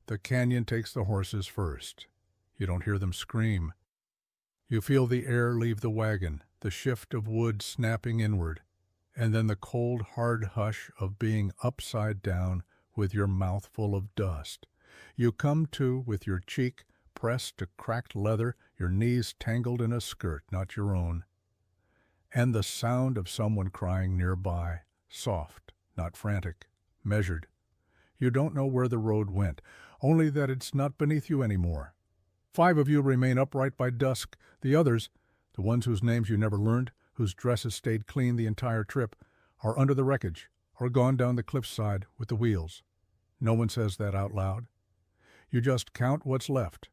The canyon takes the horses first. You don't hear them scream. You feel the air leave the wagon, the shift of wood snapping inward, and then the cold, hard hush of being upside down with your mouth full of dust. You come to with your cheek pressed to cracked leather, your knees tangled in a skirt not your own, and the sound of someone crying nearby, soft, not frantic, measured. You don't know where the road went, only that it's not beneath you anymore. 5 of you remain upright by dusk. The others, the ones whose names you never learned, whose dresses stayed clean the entire trip, are under the wreckage or gone down the cliffside with the wheels. No one says that out loud. You just count what's left.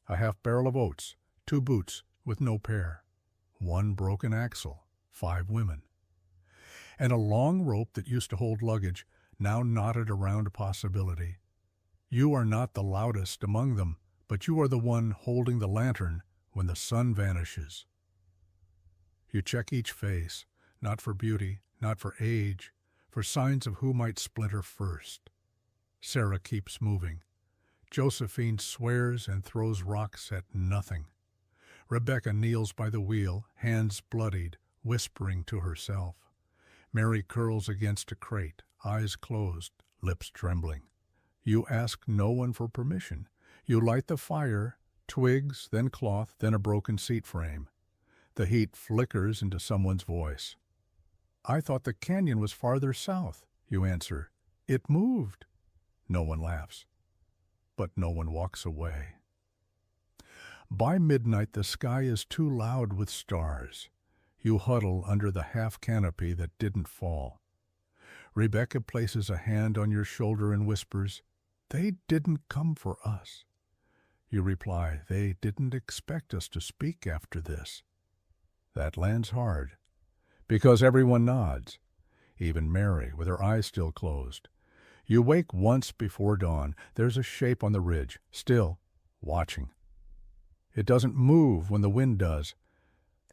A half barrel of oats, 2 boots with no pair, 1 broken axle, 5 women, and a long rope that used to hold luggage, now knotted around a possibility. You are not the loudest among them, but you are the one holding the lantern when the sun vanishes. You check each face, not for beauty, not for age, for signs of who might splinter first. Sarah keeps moving. Josephine swears and throws rocks at nothing. Rebecca kneels by the wheel, hands bloodied, whispering to herself. Mary curls against a crate, eyes closed, lips trembling. You ask no one for permission. You light the fire, twigs, then cloth, then a broken seat frame. The heat flickers into someone's voice. I thought the canyon was farther south, you answer. It moved. No one laughs, but no one walks away. By midnight, the sky is too loud with stars. You huddle under the half canopy that didn't fall. Rebecca places a hand on your shoulder and whispers, "They didn't come for us." You reply, "They didn't expect us to speak after this." That lands hard, because everyone nods, even Mary, with her eyes still closed. You wake once before dawn. There's a shape on the ridge, still, watching. It doesn't move when the wind does,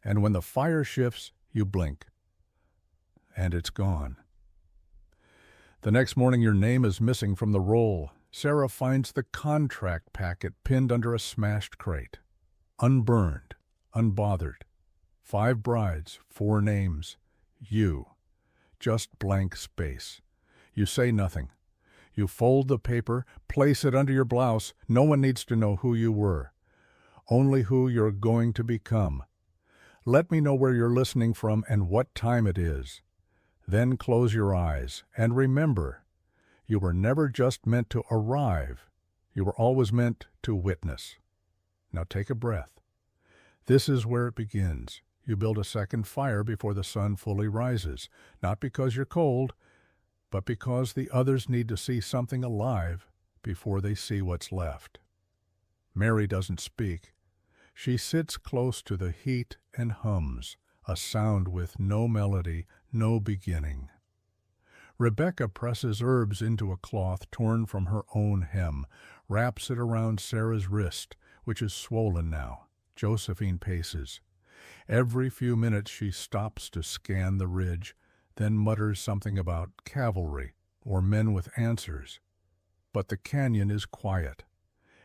and when the fire shifts, you blink, and it's gone. The next morning your name is missing from the roll. Sarah finds the contract packet pinned under a smashed crate. Unburned, unbothered. 5 brides, 4 names. You. Just blank space. You say nothing. You fold the paper, place it under your blouse. No one needs to know who you were, only who you're going to become. Let me know where you're listening from and what time it is. Then close your eyes and remember, you were never just meant to arrive. You were always meant to witness. Now take a breath. This is where it begins. You build a second fire before the sun fully rises, not because you're cold, but because the others need to see something alive before they see what's left. Mary doesn't speak. She sits close to the heat and hums, a sound with no melody, no beginning. Rebecca presses herbs into a cloth torn from her own hem, wraps it around Sarah's wrist, which is swollen now. Josephine paces. Every few minutes she stops to scan the ridge, then mutters something about cavalry or men with answers. But the canyon is quiet,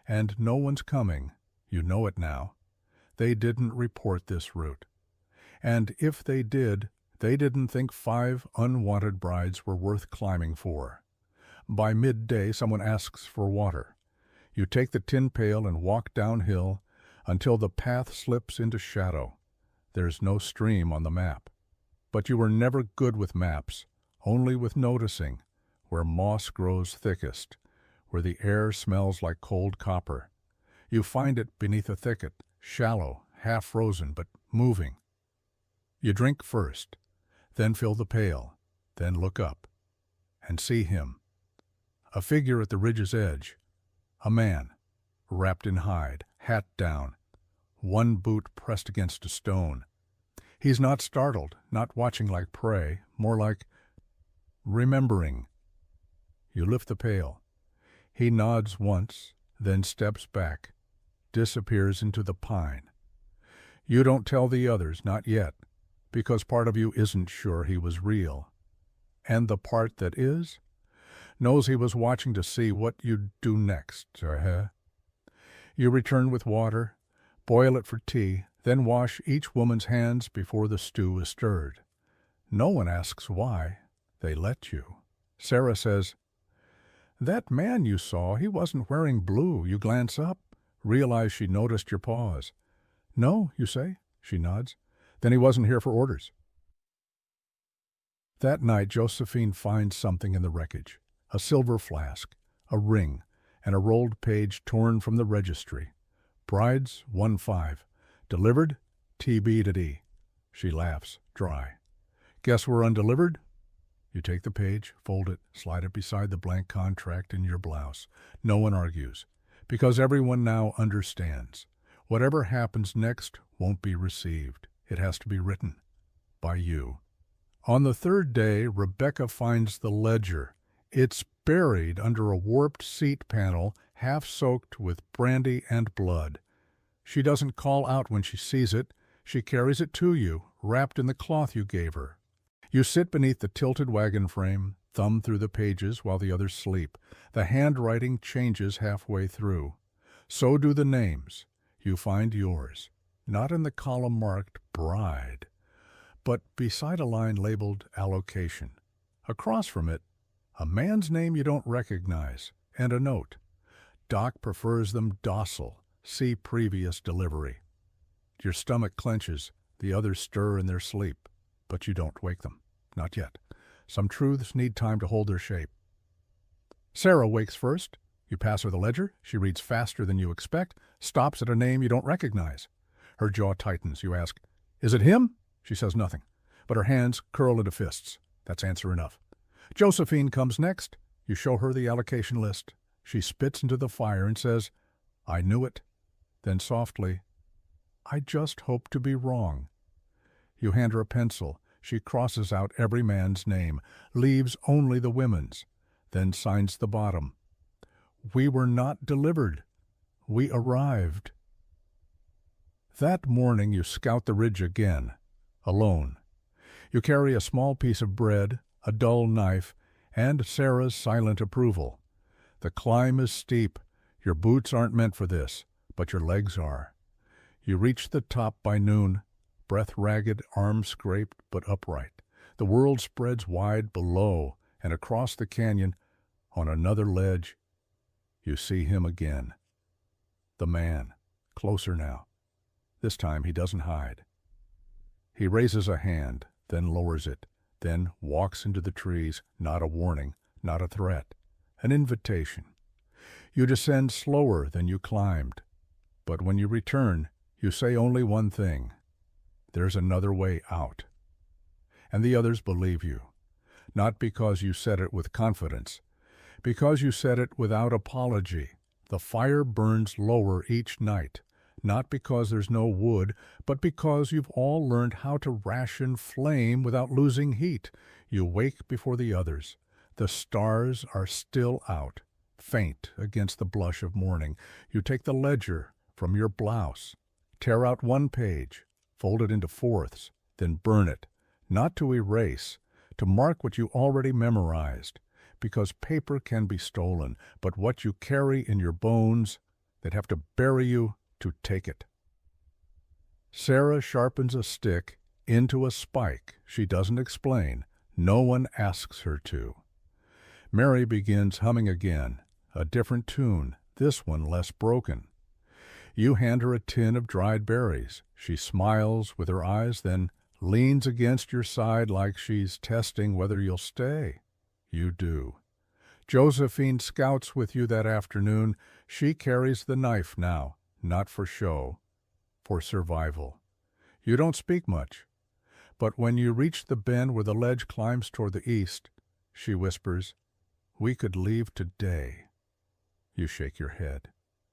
and no one's coming. You know it now. They didn't report this route. And if they did, they didn't think 5 unwanted brides were worth climbing for. By midday, someone asks for water. You take the tin pail and walk downhill until the path slips into shadow. There's no stream on the map. But you were never good with maps, only with noticing, where moss grows thickest, where the air smells like cold copper. You find it beneath a thicket, shallow, half-frozen, but moving. You drink first, then fill the pail, then look up, and see him. A figure at the ridge's edge, a man, wrapped in hide, hat down, 1 boot pressed against a stone. He's not startled, not watching like prey, more like remembering. You lift the pail. He nods once, then steps back, disappears into the pine. You don't tell the others, not yet, because part of you isn't sure he was real. And the part that is? knows he was watching to see what you'd do next. You return with water, boil it for tea, then wash each woman's hands before the stew is stirred. No one asks why. They let you. Sarah says, "That man you saw, he wasn't wearing blue." You glance up, realize she noticed your pause. "No," you say. She nods. "Then he wasn't here for orders." That night, Josephine finds something in the wreckage. A silver flask, a ring, and a rolled page torn from the registry. Brides 1-5. Delivered TB. She laughs, dry. Guess we're undelivered? You take the page, fold it, slide it beside the blank contract in your blouse. No one argues, because everyone now understands. Whatever happens next won't be received. It has to be written by you. On the third day, Rebecca finds the ledger. It's buried under a warped seat panel, half soaked with brandy and blood. She doesn't call out when she sees it. She carries it to you, wrapped in the cloth you gave her. You sit beneath the tilted wagon frame, thumb through the pages while the others sleep. The handwriting changes halfway through. So do the names. You find yours, not in the column marked bride, but beside a line labeled allocation. Across from it, a man's name you don't recognize, and a note. Doc prefers them docile. See previous delivery. Your stomach clenches. The others stir in their sleep, but you don't wake them. Not yet. Some truths need time to hold their shape. Sarah wakes first. You pass her the ledger. She reads faster than you expect, stops at a name you don't recognize. Her jaw tightens. You ask, "Is it him?" She says nothing, but her hands curl into fists. That's answer enough. Josephine comes next. You show her the allocation list. She spits into the fire and says, "I knew it." Then softly, "I just hope to be wrong." You hand her a pencil. She crosses out every man's name, leaves only the women's, then signs the bottom. "We were not delivered. We arrived." That morning you scout the ridge again, alone. You carry a small piece of bread, a dull knife, and Sarah's silent approval. The climb is steep. Your boots aren't meant for this, but your legs are. You reach the top by noon, breath ragged, arms scraped but upright. The world spreads wide below, and across the canyon, on another ledge, you see him again. The man, closer now. This time he doesn't hide. He raises a hand, then lowers it, then walks into the trees, not a warning, not a threat, an invitation. You descend slower than you climbed, but when you return, you say only one thing: there's another way out. And the others believe you, not because you said it with confidence, because you said it without apology. The fire burns lower each night, not because there's no wood, but because you've all learned how to ration flame without losing heat. You wake before the others. The stars are still out, faint against the blush of morning. You take the ledger from your blouse, tear out one page, fold it into fourths, then burn it, not to erase, to mark what you already memorized, because paper can be stolen, but what you carry in your bones, they'd have to bury you to take it. Sarah sharpens a stick into a spike. She doesn't explain. No one asks her to. Mary begins humming again, a different tune, this one less broken. You hand her a tin of dried berries. She smiles with her eyes, then leans against your side like she's testing whether you'll stay. You do. Josephine scouts with you that afternoon. She carries the knife now, not for show, for survival. You don't speak much, but when you reach the bend where the ledge climbs toward the east, she whispers, "We could leave today." You shake your head.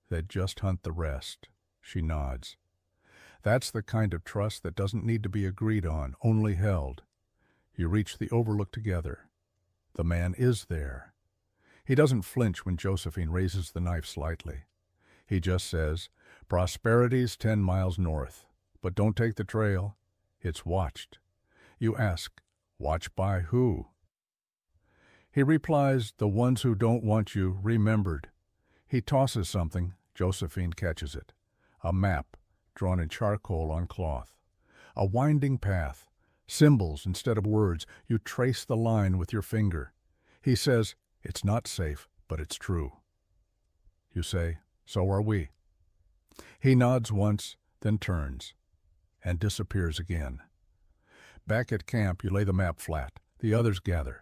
They'd just hunt the rest. She nods. That's the kind of trust that doesn't need to be agreed on, only held. You reach the overlook together. The man is there. He doesn't flinch when Josephine raises the knife slightly. He just says, "Prosperity's 10 miles north, but don't take the trail. It's watched." You ask, "Watched by who?" He replies, "The ones who don't want you remembered." He tosses something. Josephine catches it. A map drawn in charcoal on cloth. A winding path. Symbols instead of words. You trace the line with your finger. He says, "It's not safe, but it's true." You say, "So are we." He nods once, then turns, and disappears again. Back at camp, you lay the map flat. The others gather.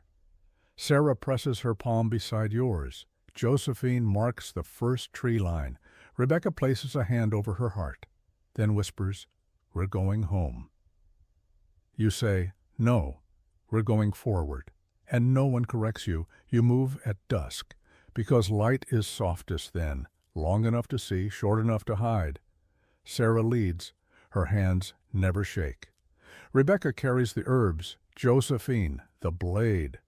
Sarah presses her palm beside yours. Josephine marks the first tree line. Rebecca places a hand over her heart, then whispers, "We're going home." You say, "No, we're going forward." And no one corrects you. You move at dusk, because light is softest then, long enough to see, short enough to hide. Sarah leads. Her hands never shake. Rebecca carries the herbs. Josephine, the blade.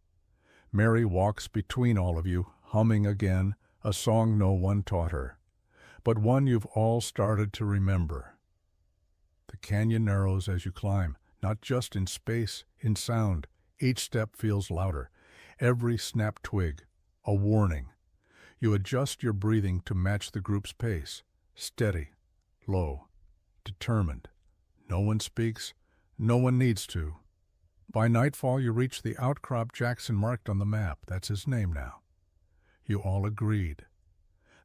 Mary walks between all of you, humming again, a song no one taught her, but one you've all started to remember. The canyon narrows as you climb, not just in space, in sound. Each step feels louder. Every snapped twig, a warning. You adjust your breathing to match the group's pace. Steady, low, determined. No one speaks. No one needs to. By nightfall, you reach the outcrop Jackson marked on the map. That's his name now. You all agreed.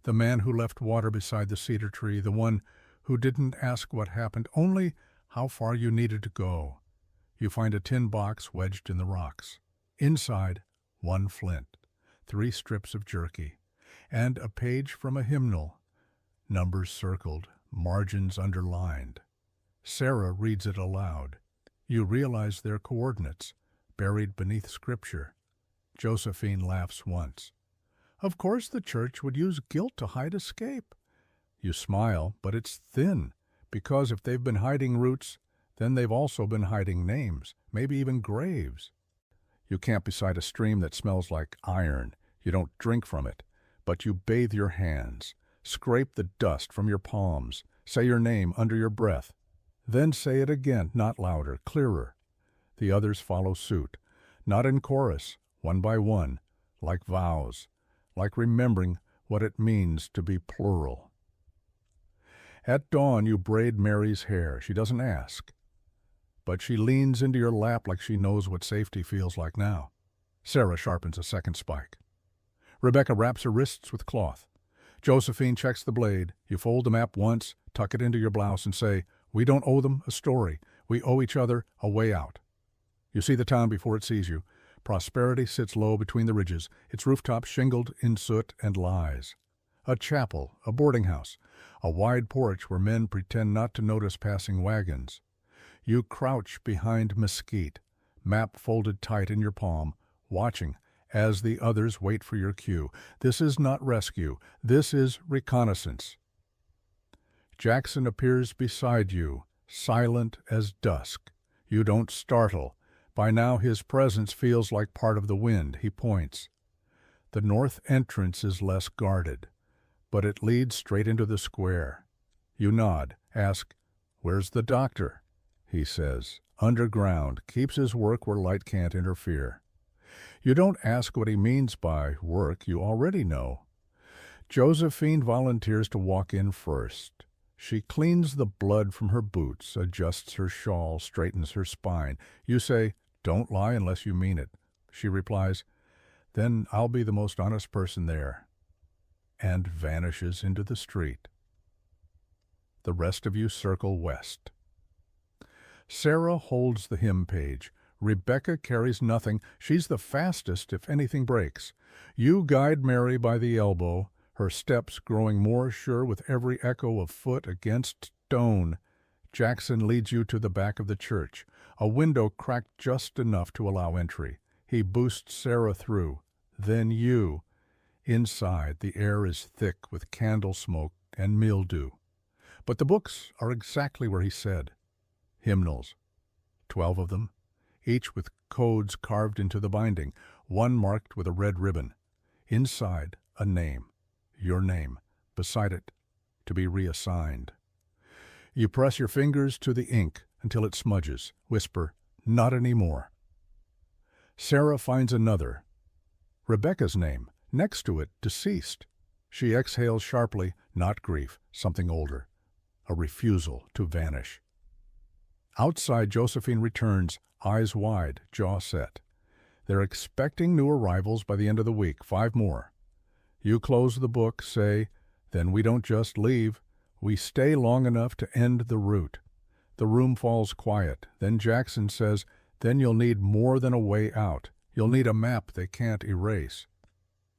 The man who left water beside the cedar tree, the one who didn't ask what happened, only how far you needed to go. You find a tin box wedged in the rocks. Inside, one flint, 3 strips of jerky, and a page from a hymnal. Numbers circled, margins underlined. Sarah reads it aloud. You realize their coordinates, buried beneath scripture. Josephine laughs once. Of course the church would use guilt to hide escape. You smile, but it's thin, because if they've been hiding roots, then they've also been hiding names, maybe even graves. You camp beside a stream that smells like iron. You don't drink from it, but you bathe your hands, scrape the dust from your palms, say your name under your breath. Then say it again, not louder, clearer. The others follow suit, not in chorus, one by one, like vows, like remembering what it means to be plural. At dawn, you braid Mary's hair. She doesn't ask, but she leans into your lap like she knows what safety feels like now. Sarah sharpens a second spike. Rebecca wraps her wrists with cloth. Josephine checks the blade. You fold the map once, tuck it into your blouse, and say, "We don't owe them a story. We owe each other a way out." You see the town before it sees you. Prosperity sits low between the ridges, its rooftop shingled in soot and lies. A chapel, a boarding house, a wide porch where men pretend not to notice passing wagons. You crouch behind mesquite, map folded tight in your palm, watching as the others wait for your cue. This is not rescue. This is reconnaissance. Jackson appears beside you, silent as dusk. You don't startle. By now his presence feels like part of the wind. He points. The north entrance is less guarded, but it leads straight into the square. You nod, ask, "Where's the doctor?" He says, "Underground, keeps his work where light can't interfere." You don't ask what he means by work. You already know. Josephine volunteers to walk in first. She cleans the blood from her boots, adjusts her shawl, straightens her spine. You say, "Don't lie unless you mean it." She replies, "Then I'll be the most honest person there," and vanishes into the street. The rest of you circle west. Sarah holds the hymn page. Rebecca carries nothing. She's the fastest if anything breaks. You guide Mary by the elbow, her steps growing more sure with every echo of foot against stone. Jackson leads you to the back of the church, a window cracked just enough to allow entry. He boosts Sarah through. Then you. Inside, the air is thick with candle smoke and mildew. But the books are exactly where he said. Hymnals, 12 of them, each with codes carved into the binding, one marked with a red ribbon. Inside, a name, your name, beside it, to be reassigned. You press your fingers to the ink until it smudges. Whisper, "Not anymore." Sarah finds another. Rebecca's name, next to it, deceased. She exhales sharply, not grief, something older, a refusal to vanish. Outside, Josephine returns, eyes wide, jaw set. They're expecting new arrivals by the end of the week, 5 more. You close the book, say, then we don't just leave, we stay long enough to end the route. The room falls quiet. Then Jackson says, then you'll need more than a way out. You'll need a map they can't erase.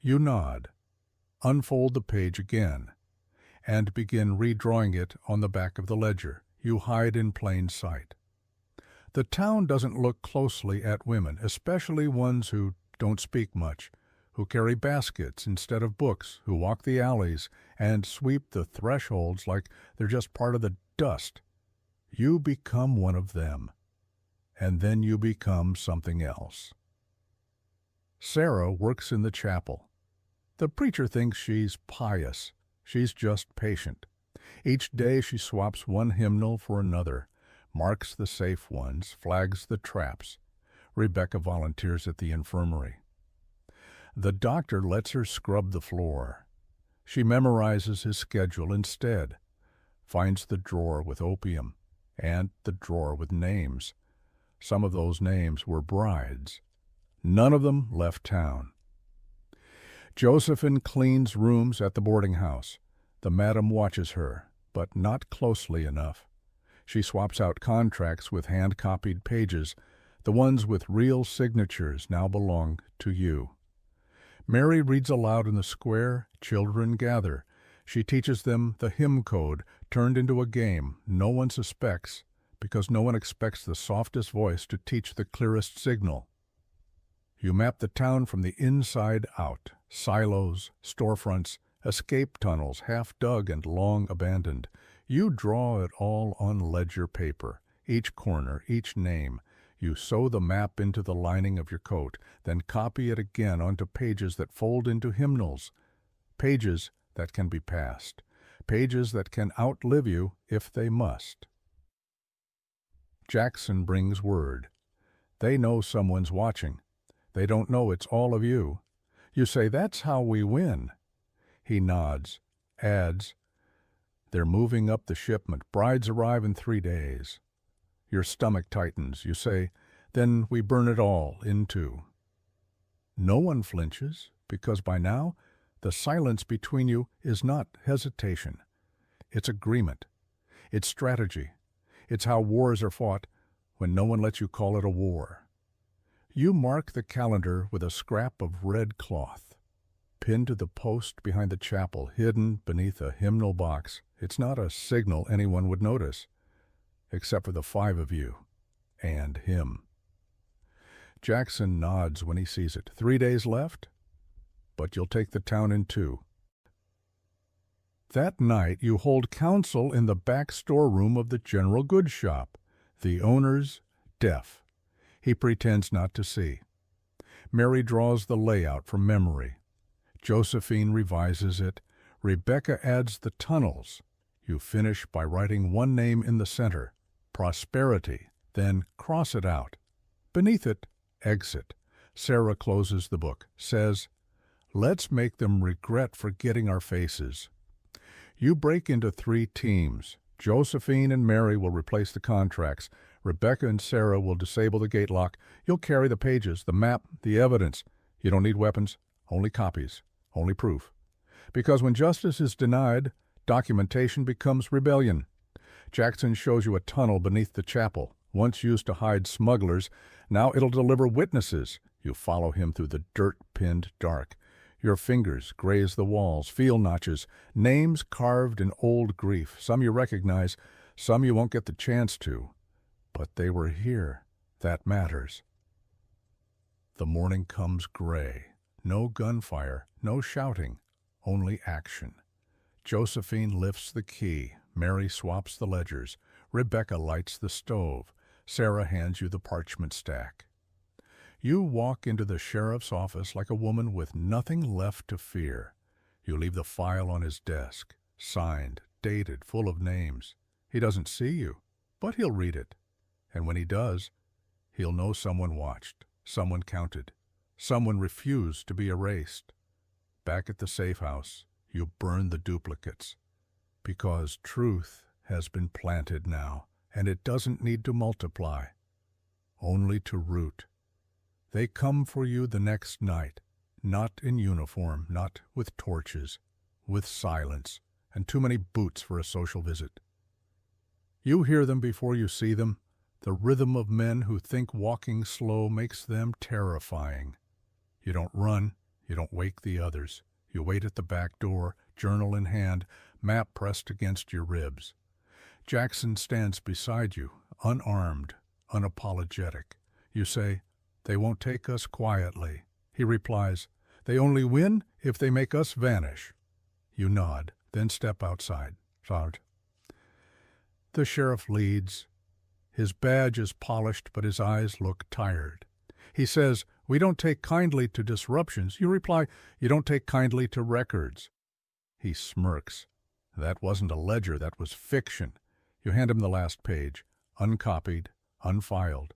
You nod, unfold the page again, and begin redrawing it on the back of the ledger. You hide in plain sight. The town doesn't look closely at women, especially ones who don't speak much, who carry baskets instead of books, who walk the alleys and sweep the thresholds like they're just part of the dust. You become one of them, and then you become something else. Sarah works in the chapel. The preacher thinks she's pious. She's just patient. Each day she swaps one hymnal for another, marks the safe ones, flags the traps. Rebecca volunteers at the infirmary. The doctor lets her scrub the floor. She memorizes his schedule instead, finds the drawer with opium and the drawer with names. Some of those names were brides. None of them left town. Josephine cleans rooms at the boarding house. The madam watches her, but not closely enough. She swaps out contracts with hand-copied pages. The ones with real signatures now belong to you. Mary reads aloud in the square. Children gather. She teaches them the hymn code, turned into a game no one suspects, because no one expects the softest voice to teach the clearest signal. You map the town from the inside out. Silos, storefronts, escape tunnels half dug and long abandoned. You draw it all on ledger paper, each corner, each name. You sew the map into the lining of your coat, then copy it again onto pages that fold into hymnals, pages that can be passed, pages that can outlive you if they must. Jackson brings word. They know someone's watching. They don't know it's all of you. You say, that's how we win. He nods, adds, they're moving up the shipment. Brides arrive in 3 days. Your stomach tightens. You say, then we burn it all in 2. No one flinches, because by now the silence between you is not hesitation. It's agreement. It's strategy. It's how wars are fought when no one lets you call it a war. You mark the calendar with a scrap of red cloth, pinned to the post behind the chapel, hidden beneath a hymnal box. It's not a signal anyone would notice, except for the 5 of you and him. Jackson nods when he sees it. 3 days left, but you'll take the town in 2. That night you hold council in the back storeroom of the general goods shop. The owner's deaf. He pretends not to see. Mary draws the layout from memory. Josephine revises it. Rebecca adds the tunnels. You finish by writing one name in the center, Prosperity, then cross it out. Beneath it, Exit. Sarah closes the book, says, let's make them regret forgetting our faces. You break into 3 teams. Josephine and Mary will replace the contracts. Rebecca and Sarah will disable the gate lock. You'll carry the pages, the map, the evidence. You don't need weapons, only copies, only proof. Because when justice is denied, documentation becomes rebellion. Jackson shows you a tunnel beneath the chapel, once used to hide smugglers. Now it'll deliver witnesses. You follow him through the dirt-pinned dark. Your fingers graze the walls, feel notches, names carved in old grief. Some you recognize, some you won't get the chance to. But they were here. That matters. The morning comes gray. No gunfire, no shouting, only action. Josephine lifts the key. Mary swaps the ledgers. Rebecca lights the stove. Sarah hands you the parchment stack. You walk into the sheriff's office like a woman with nothing left to fear. You leave the file on his desk, signed, dated, full of names. He doesn't see you, but he'll read it. And when he does, he'll know someone watched, someone counted, Someone refused to be erased. Back at the safe house, you burn the duplicates. Because truth has been planted now, and it doesn't need to multiply, only to root. They come for you the next night, not in uniform, not with torches, with silence, and too many boots for a social visit. You hear them before you see them, the rhythm of men who think walking slow makes them terrifying. You don't run, you don't wake the others. You wait at the back door, journal in hand, map pressed against your ribs. Jackson stands beside you, unarmed, unapologetic. You say, "They won't take us quietly." He replies, "They only win if they make us vanish." You nod, then step outside. The sheriff leads. His badge is polished, but his eyes look tired. He says, "We don't take kindly to disruptions." You reply, "You don't take kindly to records." He smirks. That wasn't a ledger, that was fiction. You hand him the last page, uncopied, unfiled.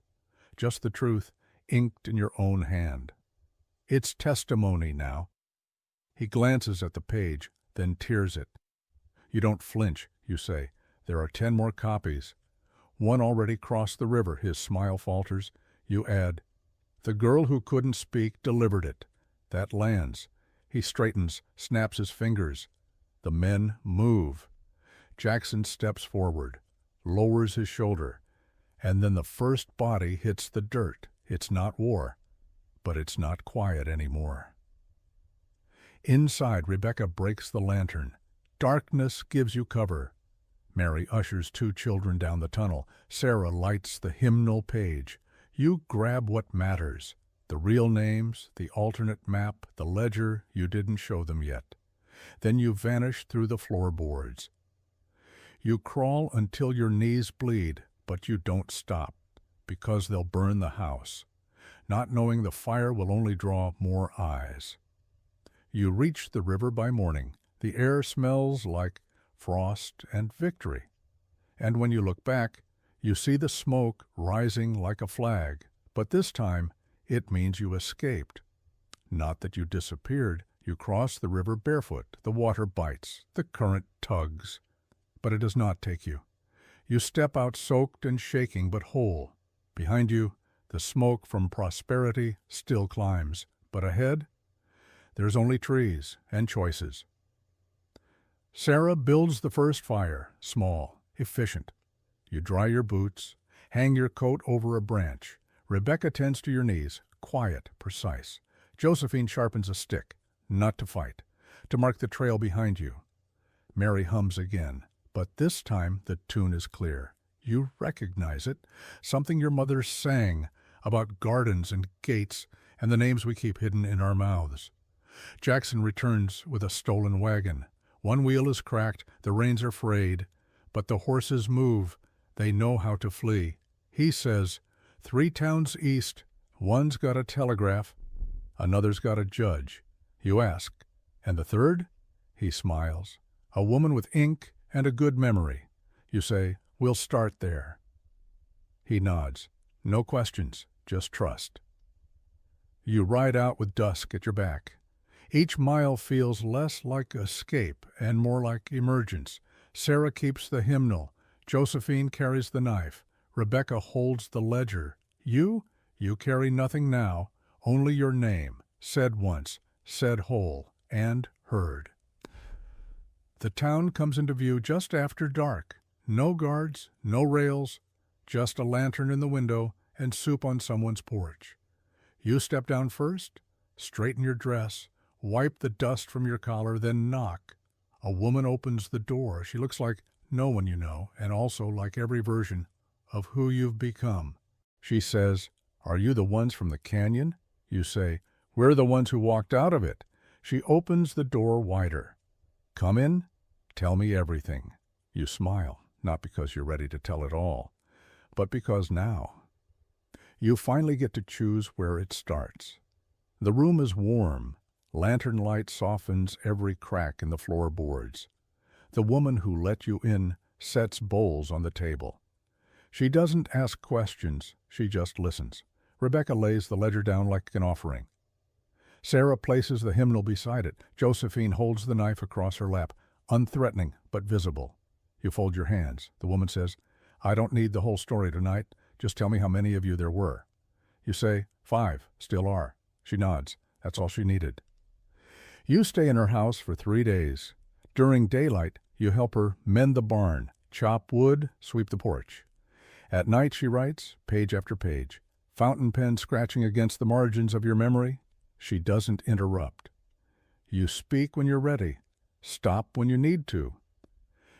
Just the truth, inked in your own hand. It's testimony now. He glances at the page, then tears it. You don't flinch, you say. "There are 10 more copies. One already crossed the river." His smile falters. You add, "The girl who couldn't speak delivered it." That lands. He straightens, snaps his fingers. The men move. Jackson steps forward, lowers his shoulder, and then the first body hits the dirt. It's not war, but it's not quiet anymore. Inside, Rebecca breaks the lantern. Darkness gives you cover. Mary ushers 2 children down the tunnel. Sarah lights the hymnal page. You grab what matters. The real names, the alternate map, the ledger you didn't show them yet. Then you vanish through the floorboards. You crawl until your knees bleed, but you don't stop, because they'll burn the house, not knowing the fire will only draw more eyes. You reach the river by morning. The air smells like frost and victory. And when you look back, you see the smoke rising like a flag, but this time it means you escaped. Not that you disappeared. You cross the river barefoot. The water bites. The current tugs. But it does not take you. You step out soaked and shaking, but whole. Behind you, the smoke from prosperity still climbs. But ahead, there's only trees and choices. Sarah builds the first fire, small, efficient. You dry your boots, hang your coat over a branch. Rebecca tends to your knees, quiet, precise. Josephine sharpens a stick, not to fight, to mark the trail behind you. Mary hums again, but this time the tune is clear. You recognize it, something your mother sang about gardens and gates and the names we keep hidden in our mouths. Jackson returns with a stolen wagon. One wheel is cracked, the reins are frayed, but the horses move. They know how to flee. He says, 3 towns east, one's got a telegraph, another's got a judge. You ask, and the third? He smiles. A woman with ink and a good memory. You say, we'll start there. He nods. No questions, just trust. You ride out with dusk at your back. Each mile feels less like escape and more like emergence. Sarah keeps the hymnal. Josephine carries the knife. Rebecca holds the ledger. You carry nothing now, only your name, said once, said whole, and heard. The town comes into view just after dark. No guards, no rails, just a lantern in the window and soup on someone's porch. You step down first, straighten your dress, wipe the dust from your collar, then knock. A woman opens the door. She looks like no one you know, and also like every version of who you've become. She says, "Are you the ones from the canyon?" You say, "We're the ones who walked out of it." She opens the door wider. "Come in, tell me everything." You smile, not because you're ready to tell it all, but because now. You finally get to choose where it starts. The room is warm. Lantern light softens every crack in the floorboards. The woman who let you in sets bowls on the table. She doesn't ask questions, she just listens. Rebecca lays the ledger down like an offering. Sarah places the hymnal beside it. Josephine holds the knife across her lap, unthreatening but visible. You fold your hands. The woman says, "I don't need the whole story tonight. Just tell me how many of you there were." You say, "5, still are." She nods. That's all she needed. You stay in her house for 3 days. During daylight, you help her mend the barn, chop wood, sweep the porch. At night, she writes, page after page, fountain pen scratching against the margins of your memory. She doesn't interrupt. You speak when you're ready. Stop when you need to.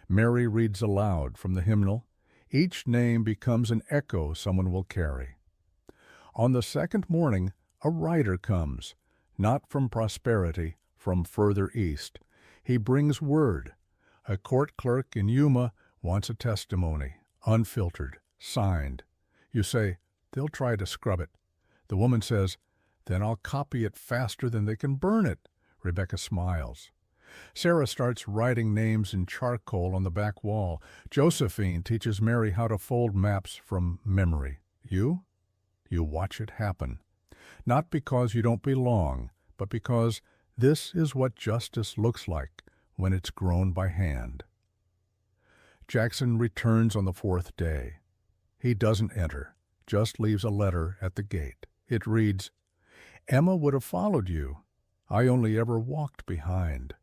Mary reads aloud from the hymnal. Each name becomes an echo someone will carry. On the second morning, a rider comes, not from prosperity, from further east. He brings word. A court clerk in Yuma wants a testimony, unfiltered, signed. You say, "They'll try to scrub it." The woman says, "Then I'll copy it faster than they can burn it." Rebecca smiles. Sarah starts writing names in charcoal on the back wall. Josephine teaches Mary how to fold maps from memory. You watch it happen. Not because you don't belong, but because this is what justice looks like when it's grown by hand. Jackson returns on the 4th day. He doesn't enter, just leaves a letter at the gate. It reads, "Emma would have followed you. I only ever walked behind."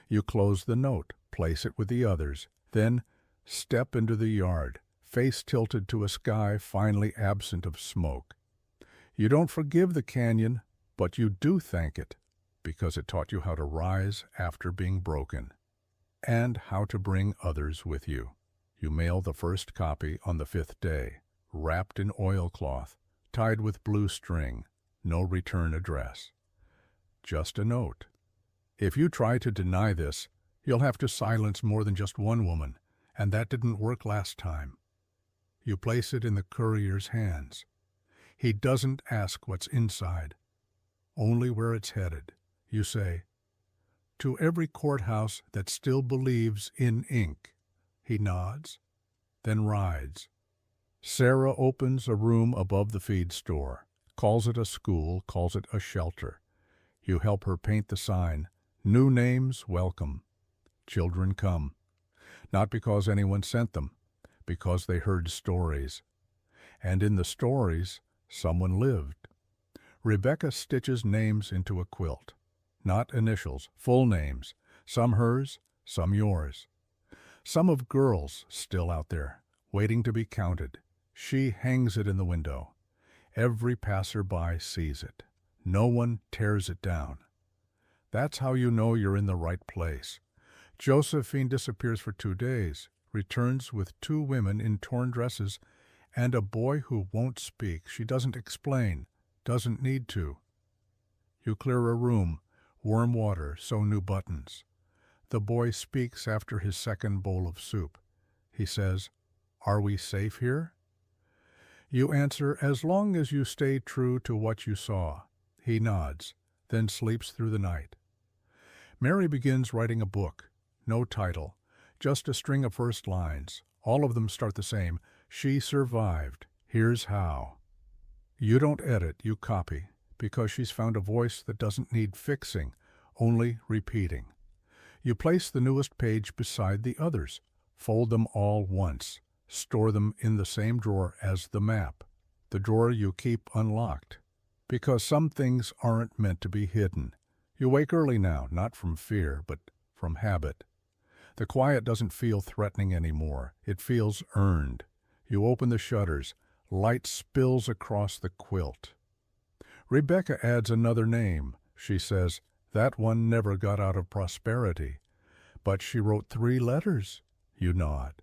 You close the note, place it with the others, then step into the yard, face tilted to a sky finally absent of smoke. You don't forgive the canyon, but you do thank it, because it taught you how to rise after being broken, and how to bring others with you. You mail the first copy on the 5th day, wrapped in oilcloth, tied with blue string, no return address. Just a note. If you try to deny this, you'll have to silence more than just one woman, and that didn't work last time. You place it in the courier's hands. He doesn't ask what's inside, only where it's headed. You say, "To every courthouse that still believes in ink." He nods, then rides. Sarah opens a room above the feed store, calls it a school, calls it a shelter. You help her paint the sign, "New names welcome." Children come, not because anyone sent them, because they heard stories. And in the stories, someone lived. Rebecca stitches names into a quilt. Not initials, full names, some hers, some yours. Some of girls still out there, waiting to be counted. She hangs it in the window. Every passerby sees it. No one tears it down. That's how you know you're in the right place. Josephine disappears for 2 days, returns with 2 women in torn dresses and a boy who won't speak. She doesn't explain, doesn't need to. You clear a room, warm water, sew new buttons. The boy speaks after his second bowl of soup. He says, "Are we safe here?" You answer, "As long as you stay true to what you saw." He nods, then sleeps through the night. Mary begins writing a book. No title, just a string of first lines. All of them start the same. She survived. Here's how. You don't edit, you copy, because she's found a voice that doesn't need fixing, only repeating. You place the newest page beside the others. Fold them all once. Store them in the same drawer as the map, the drawer you keep unlocked, because some things aren't meant to be hidden. You wake early now, not from fear, but from habit. The quiet doesn't feel threatening anymore. It feels earned. You open the shutters. Light spills across the quilt. Rebecca adds another name. She says, "That one never got out of prosperity. But she wrote 3 letters." You nod.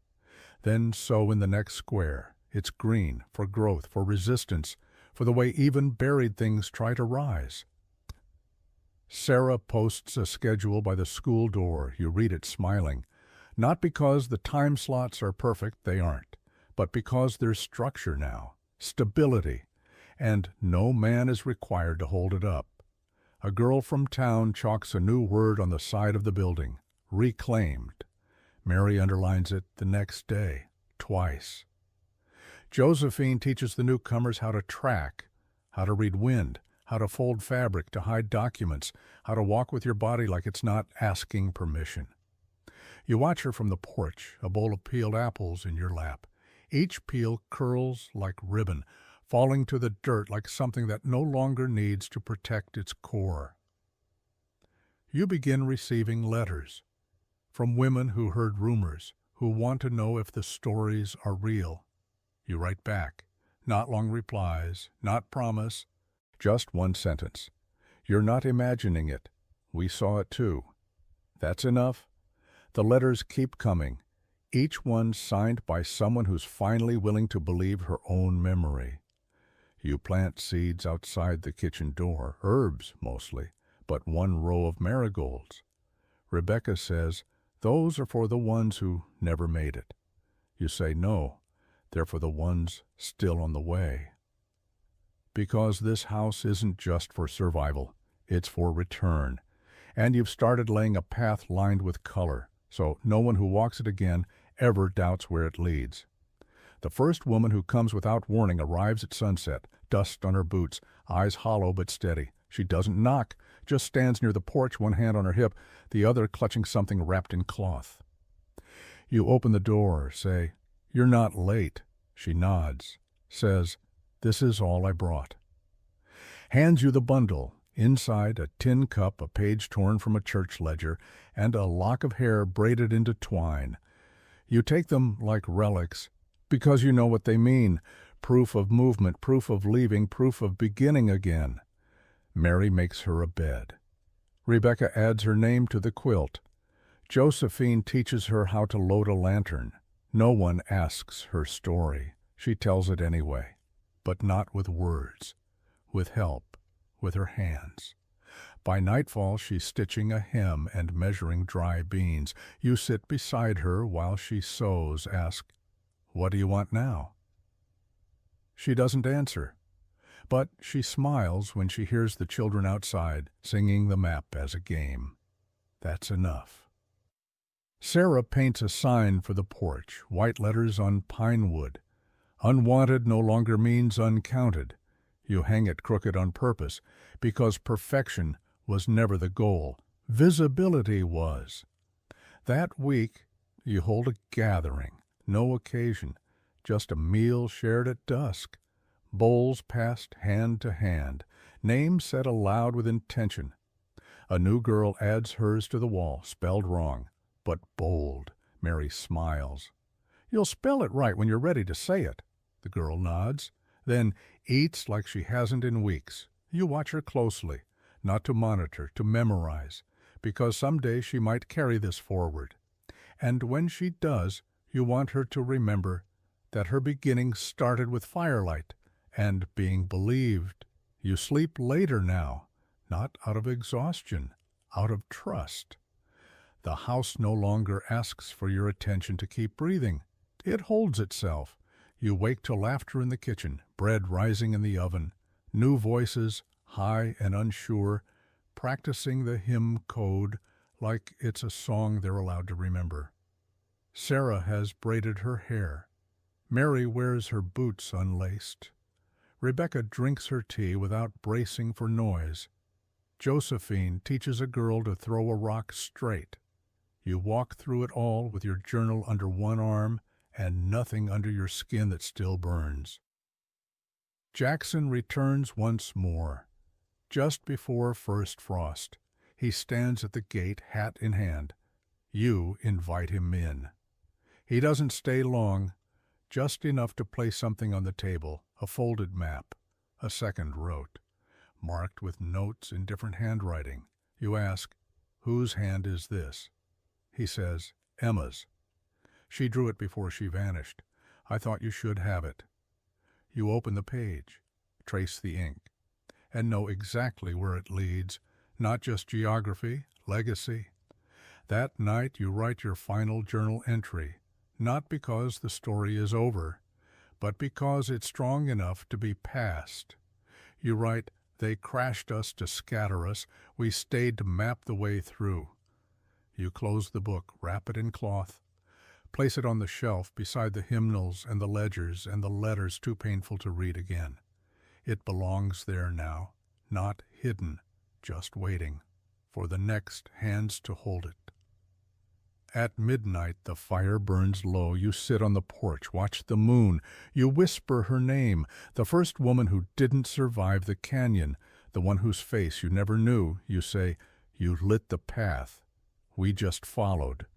Then sew in the next square. It's green, for growth, for resistance, for the way even buried things try to rise. Sarah posts a schedule by the school door. You read it smiling. Not because the time slots are perfect, they aren't, but because there's structure now, stability, and no man is required to hold it up. A girl from town chalks a new word on the side of the building, reclaimed. Mary underlines it the next day, twice. Josephine teaches the newcomers how to track, how to read wind, how to fold fabric to hide documents, how to walk with your body like it's not asking permission. You watch her from the porch, a bowl of peeled apples in your lap. Each peel curls like ribbon, falling to the dirt like something that no longer needs to protect its core. You begin receiving letters from women who heard rumors, who want to know if the stories are real. You write back. Not long replies, not promise, just one sentence. You're not imagining it. We saw it too. That's enough. The letters keep coming, each one signed by someone who's finally willing to believe her own memory. You plant seeds outside the kitchen door, herbs mostly, but one row of marigolds. Rebecca says, those are for the ones who never made it. You say no, they're for the ones still on the way. Because this house isn't just for survival, it's for return. And you've started laying a path lined with color, so no one who walks it again ever doubts where it leads. The first woman who comes without warning arrives at sunset, dust on her boots, eyes hollow but steady. She doesn't knock, just stands near the porch, one hand on her hip, the other clutching something wrapped in cloth. You open the door, say, "You're not late." She nods, says, "This is all I brought." Hands you the bundle. Inside, a tin cup, a page torn from a church ledger, and a lock of hair braided into twine. You take them like relics because you know what they mean. Proof of movement, proof of leaving, proof of beginning again. Mary makes her a bed. Rebecca adds her name to the quilt. Josephine teaches her how to load a lantern. No one asks her story. She tells it anyway, but not with words, with help, with her hands. By nightfall, she's stitching a hem and measuring dry beans. You sit beside her while she sews, ask, "What do you want now?" She doesn't answer, but she smiles when she hears the children outside singing the map as a game. That's enough. Sarah paints a sign for the porch, white letters on pine wood. Unwanted no longer means uncounted. You hang it crooked on purpose, because perfection was never the goal. Visibility was. That week, you hold a gathering, no occasion, just a meal shared at dusk. Bowls passed hand to hand, names said aloud with intention. A new girl adds hers to the wall, spelled wrong, but bold. Mary smiles. "You'll spell it right when you're ready to say it." The girl nods, then eats like she hasn't in weeks. You watch her closely, not to monitor, to memorize, because someday she might carry this forward. And when she does, you want her to remember that her beginning started with firelight and being believed. You sleep later now, not out of exhaustion, out of trust. The house no longer asks for your attention to keep breathing. It holds itself. You wake to laughter in the kitchen, bread rising in the oven, new voices, high and unsure, practicing the hymn code like it's a song they're allowed to remember. Sarah has braided her hair. Mary wears her boots unlaced. Rebecca drinks her tea without bracing for noise. Josephine teaches a girl to throw a rock straight. You walk through it all with your journal under one arm and nothing under your skin that still burns. Jackson returns once more. Just before first frost, he stands at the gate, hat in hand. You invite him in. He doesn't stay long, just enough to place something on the table, a folded map. A second wrote, marked with notes in different handwriting. You ask, "Whose hand is this?" He says, "Emma's. She drew it before she vanished. I thought you should have it." You open the page, trace the ink, and know exactly where it leads, not just geography, legacy. That night you write your final journal entry, not because the story is over, but because it's strong enough to be passed. You write, "They crashed us to scatter us. We stayed to map the way through." You close the book, wrap it in cloth, place it on the shelf beside the hymnals and the ledgers and the letters too painful to read again. It belongs there now, not hidden, just waiting for the next hands to hold it. At midnight the fire burns low. You sit on the porch, watch the moon. You whisper her name, the first woman who didn't survive the canyon, the one whose face you never knew. You say, "You lit the path. We just followed."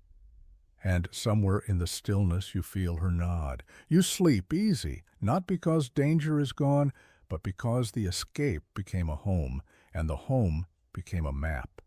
And somewhere in the stillness you feel her nod. You sleep easy, not because danger is gone, but because the escape became a home, and the home became a map.